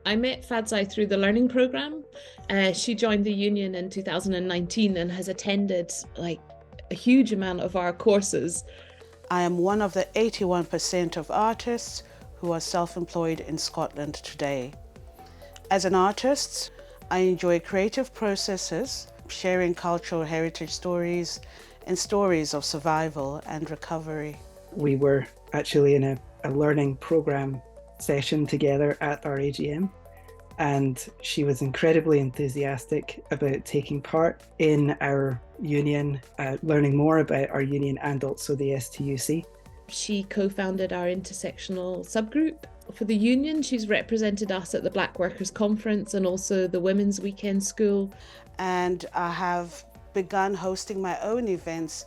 I met Fadzai through the learning program. She joined the union in 2019 and has attended like a huge amount of our courses. I am one of the 81% of artists who are self-employed in Scotland today. As an artist, I enjoy creative processes, sharing cultural heritage stories and stories of survival and recovery. We were actually in a learning program session together at our AGM, and she was incredibly enthusiastic about taking part in our union, learning more about our union and also the STUC. She co-founded our intersectional subgroup for the union. She's represented us at the Black Workers Conference and also the Women's Weekend School. And I have begun hosting my own events.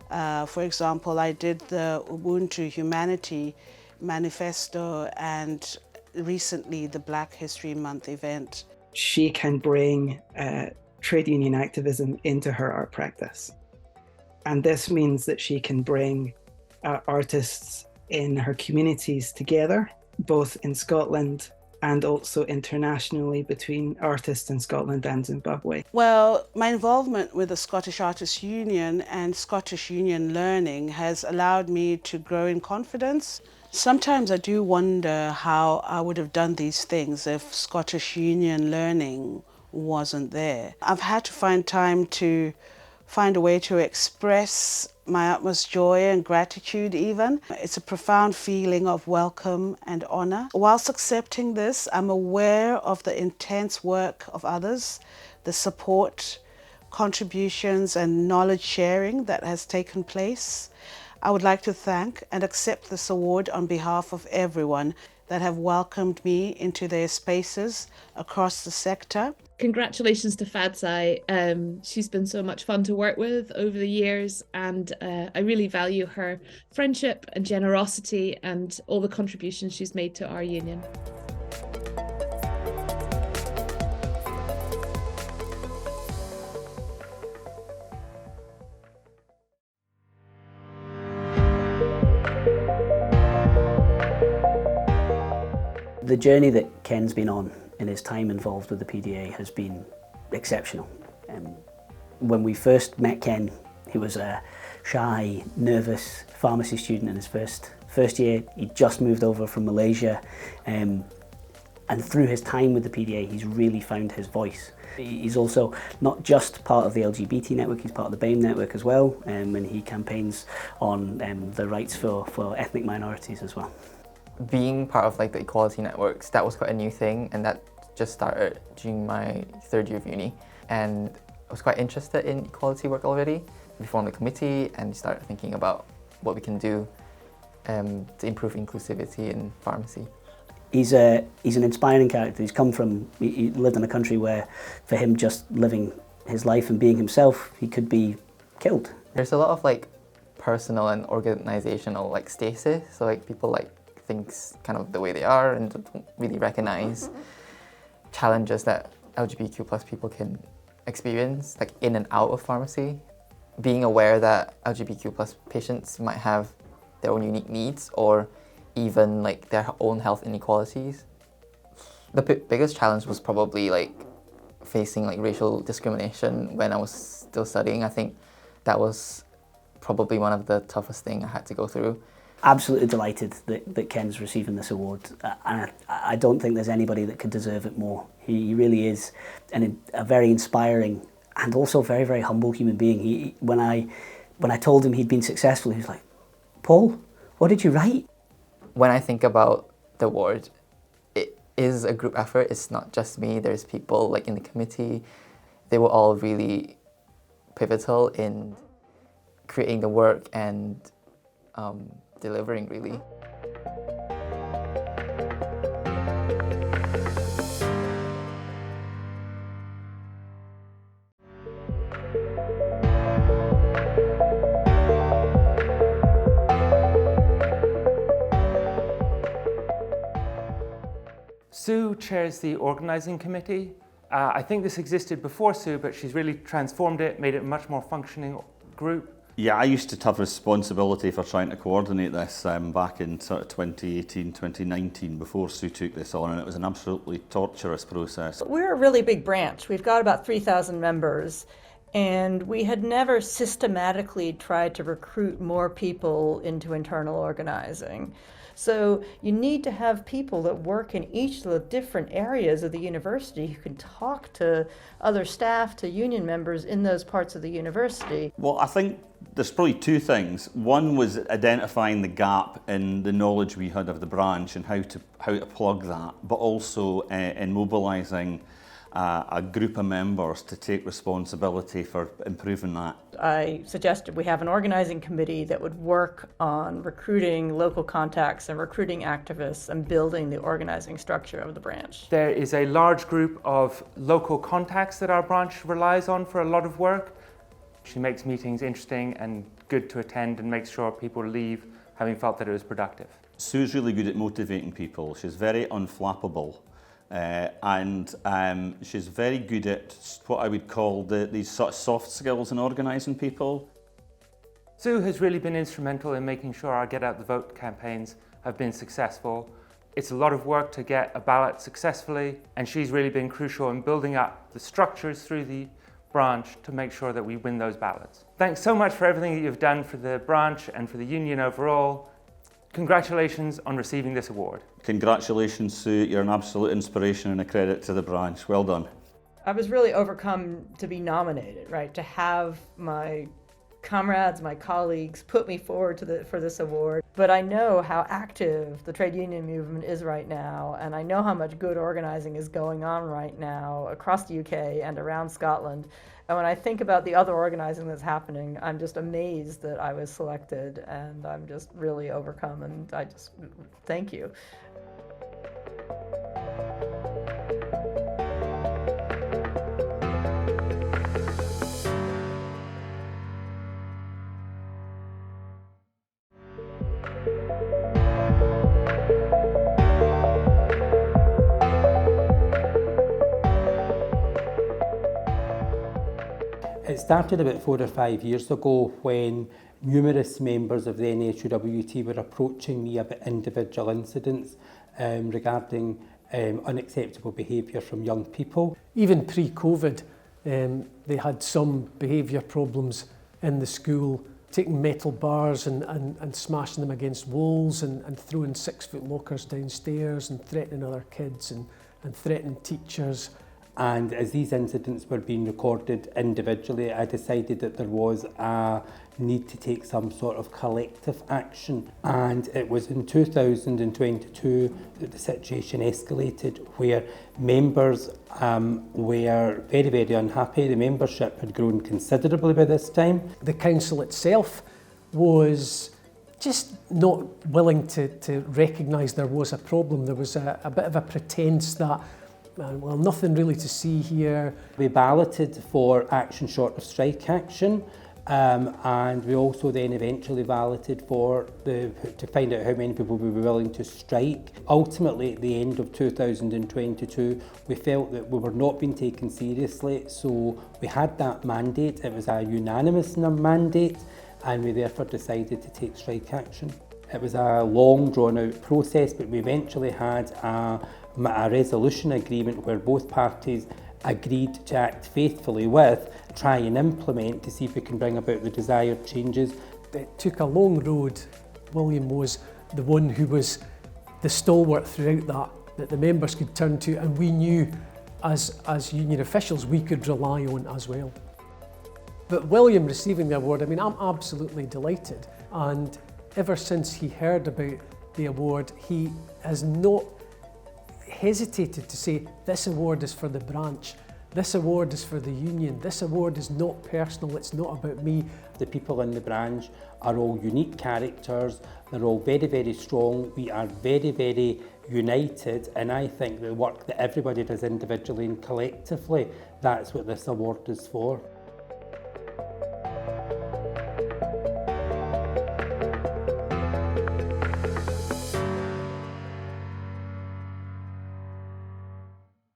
For example, I did the Ubuntu Humanity Manifesto and recently the Black History Month event. She can bring trade union activism into her art practice. And this means that she can bring artists in her communities together, both in Scotland and also internationally between artists in Scotland and Zimbabwe. Well, my involvement with the Scottish Artists Union and Scottish Union Learning has allowed me to grow in confidence. Sometimes I do wonder how I would have done these things if Scottish Union Learning wasn't there. I've had to find time to find a way to express my utmost joy and gratitude even. It's a profound feeling of welcome and honour. Whilst accepting this, I'm aware of the intense work of others, the support, contributions and knowledge sharing that has taken place. I would like to thank and accept this award on behalf of everyone that have welcomed me into their spaces across the sector. Congratulations to Fadzai. She's been so much fun to work with over the years, and I really value her friendship and generosity and all the contributions she's made to our union. The journey that Ken's been on in his time involved with the PDA has been exceptional. When we first met Ken, he was a shy, nervous pharmacy student in his first year. He'd just moved over from Malaysia, and through his time with the PDA, he's really found his voice. He's also not just part of the LGBT network, he's part of the BAME network as well, and he campaigns on the rights for ethnic minorities as well. Being part of like the equality networks, that was quite a new thing, and that just started during my third year of uni. And I was quite interested in equality work already. We formed a committee and started thinking about what we can do to improve inclusivity in pharmacy. He's an inspiring character. He lived in a country where for him just living his life and being himself, he could be killed. There's a lot of like personal and organizational like stasis, so like people like things kind of the way they are and don't really recognize challenges that LGBTQ plus people can experience like in and out of pharmacy. Being aware that LGBTQ plus patients might have their own unique needs or even like their own health inequalities. The biggest challenge was probably like facing like racial discrimination when I was still studying. I think that was probably one of the toughest things I had to go through. Absolutely delighted that Ken's receiving this award, and I don't think there's anybody that could deserve it more. He really is a very inspiring and also very, very humble human being. When I told him he'd been successful, he was like, "Paul, what did you write?" When I think about the award, it is a group effort. It's not just me. There's people like in the committee. They were all really pivotal in creating the work and delivering, really. Sue chairs the organising committee. I think this existed before Sue, but she's really transformed it, made it a much more functioning group. Yeah, I used to have responsibility for trying to coordinate this back in sort of 2018, 2019, before Sue took this on, and it was an absolutely torturous process. We're a really big branch. We've got about 3,000 members, and we had never systematically tried to recruit more people into internal organizing. So you need to have people that work in each of the different areas of the university who can talk to other staff, to union members in those parts of the university. Well, I think there's probably two things. One was identifying the gap in the knowledge we had of the branch and how to plug that, but also in mobilising a group of members to take responsibility for improving that. I suggested we have an organizing committee that would work on recruiting local contacts and recruiting activists and building the organizing structure of the branch. There is a large group of local contacts that our branch relies on for a lot of work. She makes meetings interesting and good to attend and makes sure people leave having felt that it was productive. Sue's really good at motivating people. She's very unflappable. And she's very good at what I would call these sort of soft skills in organising people. Sue has really been instrumental in making sure our Get Out the Vote campaigns have been successful. It's a lot of work to get a ballot successfully, and she's really been crucial in building up the structures through the branch to make sure that we win those ballots. Thanks so much for everything that you've done for the branch and for the union overall. Congratulations on receiving this award. Congratulations, Sue. You're an absolute inspiration and a credit to the branch. Well done. I was really overcome to be nominated, right? To have my comrades, my colleagues put me forward for this award. But I know how active the trade union movement is right now, and I know how much good organizing is going on right now across the UK and around Scotland. And when I think about the other organizing that's happening, I'm just amazed that I was selected, and I'm just really overcome, and I just thank you. It started about 4 or 5 years ago when numerous members of the NSUWT were approaching me about individual incidents regarding unacceptable behaviour from young people. Even pre-COVID, they had some behaviour problems in the school, taking metal bars and smashing them against walls and throwing 6-foot lockers downstairs and threatening other kids and threatening teachers. And as these incidents were being recorded individually, I decided that there was a need to take some sort of collective action. And it was in 2022 that the situation escalated, where members were very, very unhappy. The membership had grown considerably by this time. The council itself was just not willing to recognise there was a problem. There was a bit of a pretence that well, nothing really to see here. We balloted for action short of strike action, and we also then eventually balloted to find out how many people would be willing to strike. Ultimately, at the end of 2022, we felt that we were not being taken seriously, so we had that mandate. It was a unanimous mandate, and we therefore decided to take strike action. It was a long, drawn-out process, but we eventually had a resolution agreement where both parties agreed to act faithfully with, try and implement to see if we can bring about the desired changes. It took a long road. William was the one who was the stalwart throughout that the members could turn to, and we knew as union officials we could rely on as well. But William receiving the award, I mean, I'm absolutely delighted, and ever since he heard about the award, he has not hesitated to say, this award is for the branch, this award is for the union, this award is not personal, it's not about me. The people in the branch are all unique characters, they're all very, very strong, we are very, very united, and I think the work that everybody does individually and collectively, that's what this award is for.